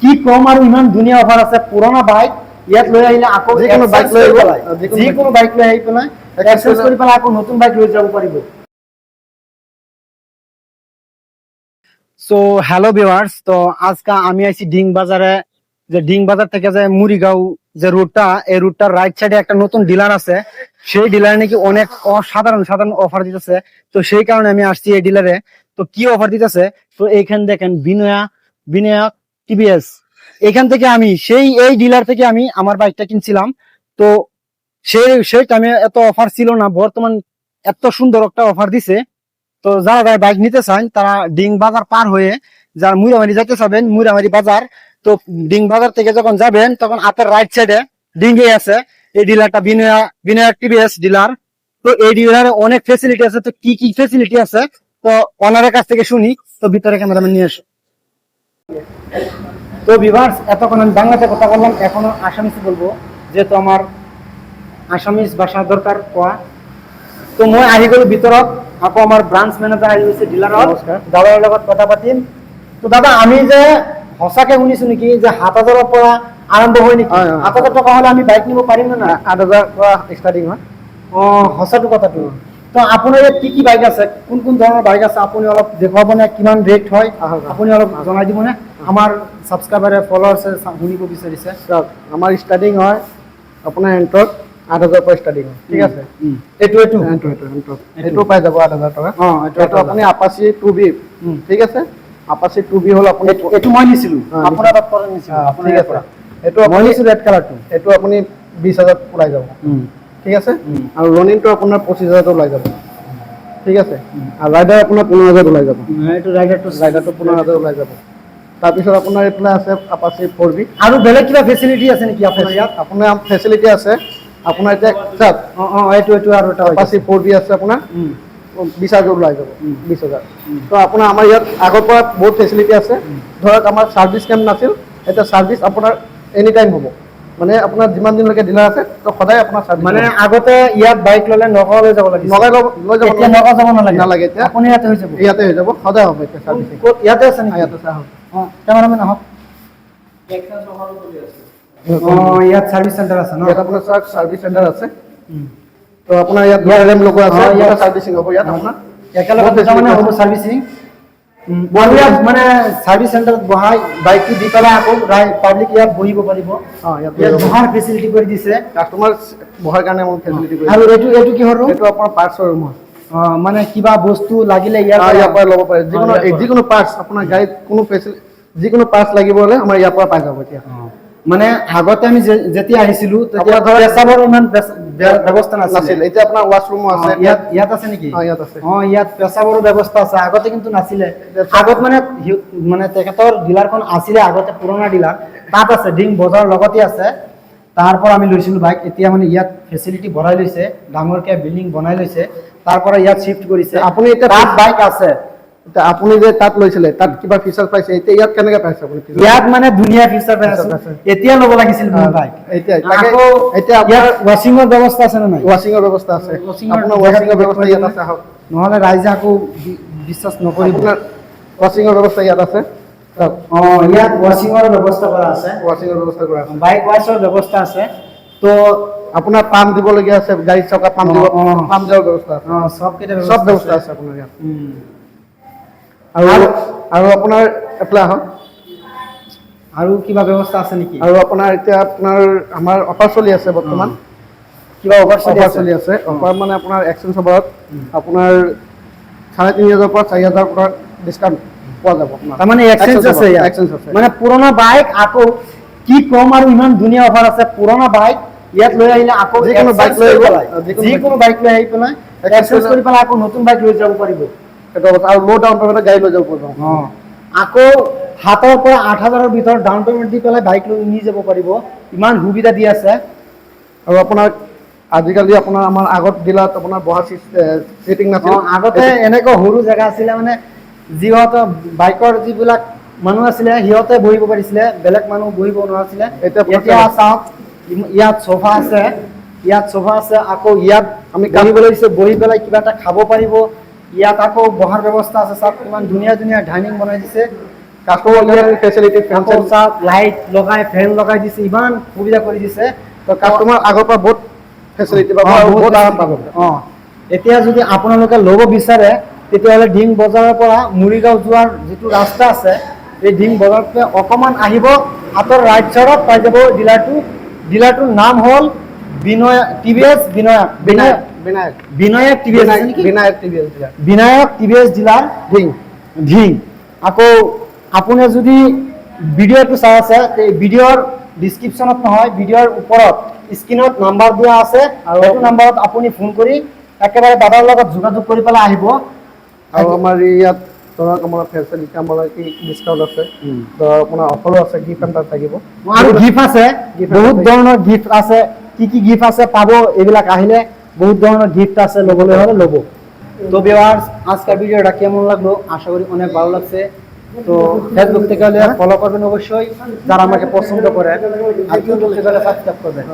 কি কম আৰু ইমান ধুনীয়া অফাৰ আছে পুৰণা বাইক ইয়াত লৈ আহিলে আকৌ যিকোনো বাইক লৈ আহি পেলাই এক্সচেঞ্জ কৰি পেলাই আকৌ নতুন বাইক লৈ যাব পাৰিব। সো হ্যালো ভিউয়ার্স, তো আজকে আমি আইছি ডিং বাজারে, যে ডিং বাজার থেকে যে মুড়িগাঁও যে রুটটা, এই রুটটার রাইট সাইডে একটা নতুন ডিলার আছে। সেই ডিলার নাকি অনেক অসাধারণ সাধারণ অফার দিতেছে। তো সেই কারণে আমি আসছি এই ডিলারে। তো কি অফার দিতেছে, তো এইখানে দেখেন বিনয়া টিভিএস। এখান থেকে আমি এই ডিলার থেকে আমি আমার বাইকটা কিনছিলাম। তো সেই টাইমে এত অফার ছিল না, বর্তমান এত সুন্দর একটা অফার দিছে। তো যারা বাইক নিতে চান তারা ডিং বাজার পার হয়ে যারা মুরামারি যাইতে চাবেন, মুরামারি বাজার, তো ডিং বাজার থেকে যখন যাবেন তখন হাতের রাইট সাইডে ডিঙ্গে আছে এই ডিলারটা, বিনয়া টিভিএস ডিলার। তো এই ডিলারে অনেক ফেসিলিটি আছে। তো কি কি ফেসিলিটি আছে তো ওনারের কাছ থেকে শুনি। তো ভিতরে ক্যামেরাম্যান নিয়ে এসো। তো ভিউয়ার্স, এতক্ষণ আমি বাংলাতে কথা বললাম, এখনো আসামিস বলবো, যেহেতু আমার আসামিস ভাষা দরকার কোয়া। তো মই আহি গলো ভিতৰত, আকৌ আমাৰ ব্ৰাঞ্চ মেনেজাৰ আহি গৈছে ডিলাৰৰ। দাদাৰ লগত কথা পাতিম। তো দাদা, আমি যে সঁচাকে শুনিছো নেকি যে ৭,০০০ৰ পৰা আৰম্ভ হয় নেকি? ৭,০০০ টকা হলে আমি বাইক নিব পাৰিম নে নাই? ৮,০০০ পৰা ষ্টাৰ্টিং হয়। সঁচাটো কথাটো। তো আপোনাৰ ইয়াত কি কি বাইক আছে, কোন কোন ধৰণৰ বাইক আছে, আপুনি অলপ দেখুৱাবনে? কিমান ৰেট হয় আপুনি অলপ জনাই দিবনে? আমাৰ ছাবস্ক্ৰাইবাৰে ফলোৱাৰ্ছে শুনিব বিচাৰিছে। আমাৰ ষ্টাৰ্টিং হয় আপোনাৰ এণ্ট্ৰত ৮,০০০ পৰা ষ্টাৰ্টিং হয়। ঠিক আছে, এইটো পাই যাব ৮,০০০ টকা। এইটো আপুনি আপাচি 2B, ঠিক আছে, আপাচি 2B হ'ল আপুনি, এইটো মই নিছিলো আপোনাৰ তাত পৰা নিছিলো। ঠিক আছে, এইটো মই নিছিলো ৰেড কালাৰটো। এইটো আপুনি ২০,০০০ ওলাই যাব। ঠিক আছে, আৰু ৰনিংটো আপোনাৰ ২৫,০০০ ওলাই যাব। ঠিক আছে, আৰু ৰাইডাৰ আপোনাৰ ১৫,০০০ ওলাই যাব। এইটো ৰাইডাৰটো ১৫,০০০ ওলাই যাব। তাৰপিছত আপোনাৰ এইফালে আছে আপাচি 4B। আৰু বেলেগ কিবা ফেচিলিটি আছে নেকি আপোনাৰ ইয়াত? আপোনাৰ ফেচিলিটি আছে আপোনাৰ এতিয়া চাওক, এইটো আৰু এটা আপাচি 4B আছে আপোনাৰ ২০,০০০ ওলাই যাব। ২০,০০০। তো আপোনাৰ আমাৰ ইয়াত আগৰ পৰা বহুত ফেচিলিটি আছে। ধৰক আমাৰ ছাৰ্ভিচ কেম্প নাছিল, এতিয়া ছাৰ্ভিচ আপোনাৰ এনি টাইম হ'ব। মানে আপোনাৰ যিমান দিনলৈকে ডিলাৰ আছে তো সদায় আপোনাৰ ছাৰ্ভিচ। মানে আগতে ইয়াত বাইক ল'লে নগাঁও লৈ যাব লাগে, নগাঁও লৈ যাব, এতিয়া নগাঁও যাব নালাগে। এতিয়া আপুনি ইয়াতে হৈ যাব, ইয়াতে হৈ যাব, সদায় হ'ব এতিয়া ছাৰ্ভিচিং। ক'ত ইয়াতে আছে নেকি? ইয়াতে আছে, আহক। কেমেৰামেন আহক। ইয়াত ছাৰ্ভিচ চেণ্টাৰ আছে ন? ইয়াত আপোনাৰ ছাৰ্ভিচ চেণ্টাৰ আছে। তো আপোনাৰ ইয়াত ৰেম লগোৱা আছে, ইয়াত ছাৰ্ভিচিং হ'ব। ইয়াত আপোনাৰ একেলগে মানে হ'ব ছাৰ্ভিচিং। ইয়াত মানে ছাৰ্ভিচ চেণ্টাৰত বহাই বাইকটো দি পেলাই আকৌ পাব্লিক ইয়াত বহিব পাৰিব। ইয়াত বহাৰ ফেচিলিটি কৰি দিছে, কাষ্টমাৰ বহাৰ কাৰণে আমাৰ ফেচিলিটি কৰি। আৰু এইটো কিহৰ ৰুম? এইটো আপোনাৰ পাৰ্টছৰ ৰুম হয়। মানে কিবা বস্তু লাগিলে ইয়াৰ পৰা ল'ব পাৰে। যিকোনো পাৰ্টছ আপোনাৰ গাড়ীত কোনো যিকোনো পাৰ্টছ লাগিব হ'লে আমাৰ ইয়াৰ পৰা পাই যাব। এতিয়া মানে আগতে আমি যেতিয়া আহিছিলো তেতিয়া পেচাবৰ ইমান ব্যৱস্থা নাছিল। এতিয়া আপোনাৰ ৱাছৰুমো আছে। ইয়াত আছে নেকি? ইয়াত আছে। ইয়াত পেচাবৰো ব্যৱস্থা আছে, আগতে কিন্তু নাছিলে। আগত মানে তেখেতৰ ডিলাৰখন আছিলে আগতে, পুৰণা ডিলাৰ তাত আছে, ডিং বজাৰৰ লগতে আছে। তাৰ পৰা আমি লৈছিলো বাইক। এতিয়া মানে ইয়াত ফেচিলিটি বঢ়াই লৈছে, ডাঙৰকে বিল্ডিং বনাই লৈছে, তাৰ পৰা ইয়াত শিফ্ট কৰিছে। আপুনি এতিয়া তাত বাইক আছে। আপুনি যে তাত লৈছিলে, তাত কিবা ফিচাৰ পাইছে? এতিয়া ইয়াত কেনেকে পাইছে আপুনি? ইয়াত মানে ধুনীয়া ফিচাৰ পাইছে। এতিয়া ল'ব লাগিছিল মোৰ বাইক। এতিয়া ইয়াত ৱাশ্বিঙৰ ব্যৱস্থা আছে নে নাই? ৱাশ্বিঙৰ ব্যৱস্থা আছে। আপোনাৰ ৱাশ্বিঙৰ ব্যৱস্থা ইয়াত আছে, আহক। নহ'লে ৰাইজে আকৌ বিশ্বাস নকৰিব। ৱাশ্বিঙৰ ব্যৱস্থা ইয়াত আছে। ইয়াত ৱাশ্বিঙৰ ব্যৱস্থা কৰা আছে, ৱাশ্বিঙৰ ব্যৱস্থা কৰা আছে। বাইক ৱাছৰ ব্যৱস্থা আছে। তো আপোনাৰ পাম্প দিবলগীয়া আছে, গাড়ীত চকা পাম্প দিয়াৰ ব্যৱস্থা আছে। চব ব্যৱস্থা আছে আপোনাৰ ইয়াত। আৰু আপোনাৰ এপ্লাই আহক। আৰু কিবা ব্যৱস্থা আছে নেকি? আৰু আপোনাৰ এতিয়া আমাৰ অফাৰ চলি আছে বৰ্তমান। কিবা অফাৰ চলি আছে? অফাৰ মানে আপোনাৰ এক্সচেঞ্জ অফাৰত আপোনাৰ ৩,৫০০ পৰা ৪,০০০ পৰা ডিছকাউণ্ট পোৱা যাব। তাৰমানে এক্সচেঞ্জ আছে, মানে পুৰণা বাইক আকৌ কি কম আৰু ইমান ধুনীয়া অফাৰ আছে। পুৰণা বাইক ইয়াত লৈ আহিলে আকৌ যিকোনো বাইক লৈ আহি পেলাই এক্সচেঞ্জ কৰি পেলাই আকৌ নতুন বাইক লৈ যাব পাৰিব। আৰু ল' ডাউন পেমেণ্টত গাড়ী লৈ যাব পাৰিব। আকৌ ৭,০০০ পৰা ৮,০০০ৰ ভিতৰত ডাউন পেমেণ্ট দি পেলাই বাইক লৈ নি যাব পাৰিব। ইমান সুবিধা দি আছে। আৰু আপোনাৰ আজিকালি আমাৰ আগত ডিলাৰত আপোনাৰ বহা চিটিং নাছিল। আগতে এনেকুৱা সৰু জেগা আছিলে, মানে যিহঁতৰ বাইকৰ যিবিলাক মানুহ আছিলে সিহঁতে বহিব পাৰিছিলে, বেলেগ মানুহ বহিব নোৱাৰিছিলে। এতিয়া চাওক, ইয়াত চোফা আছে, আকৌ ইয়াত আমি কাঢ়িবলৈ দিছে, বহি পেলাই কিবা এটা খাব পাৰিব। ইয়াত আকৌ বহাৰ ব্যৱস্থা আছে। চাওক ইমান ধুনীয়া ধুনীয়া ডাইনিং বনাই দিছে। Customer care facility fan light লগাই ফেন লগাই দিছে, ইমান সুবিধা কৰি দিছে। তো কাস্টমাৰ আগৰ পৰা বহুত ফেচিলিটি পাব আৰু বহুত আৰাম পাব। এতিয়া যদি আপোনালোকে ল'ব বিচাৰে তেতিয়াহ'লে ডিং বজাৰৰ পৰা মুৰিগাঁও যোৱাৰ যিটো ৰাস্তা আছে, এই ডিং বজাৰতে অকমান আহিব, হাতৰ ৰাইট চাইডত পাই যাব ডিলাৰটো। ডিলাৰটোৰ নাম হ'ল টিভিএছ বিনায়ক বিনায়ক বিনায়ক বিনায়ক টিভিএছ বিনায়ক টিভিএছ ডিলাৰ বিনায়ক টিভিএছ ডিলাৰ ধিং। ধিং। আকৌ আপুনি যদি ভিডিঅ'টো চাই আছে, এই ভিডিঅ'ৰ ডিছক্ৰিপশ্যনত নহয়, ভিডিঅ'ৰ ওপৰত স্ক্ৰীনত নাম্বাৰ দিয়া আছে, আৰু এইটো নাম্বাৰত আপুনি ফোন কৰি একেবাৰে দাদাৰ লগত যোগাযোগ কৰি পেলাই আহিব। আৰু আমাৰ ইয়াত ধৰক আমাৰ ফেচিলিটি আমাৰ কি ডিছকাউণ্ট আছে, ধৰক আপোনাৰ অফাৰো আছে, গিফ্ট এম্পাৰ থাকিব আৰু গিফ্ট আছে, বহুত ধৰণৰ গিফ্ট আছে। কি কি গিফ্ট আছে পাব, এইবিলাক আহিলে বহুত ধরনের গিফট আছে, লোবলে হলে লোবো। তো ভিউয়ার্স, আজকের ভিডিওটা কেমন লাগলো, আশা করি অনেক ভালো লাগছে। তো ফেসবুক থেকে হলে ফলো করবেন অবশ্যই যারা আমাকে পছন্দ করে, আর ইউটিউব থেকে হলে সাবস্ক্রাইব করবেন।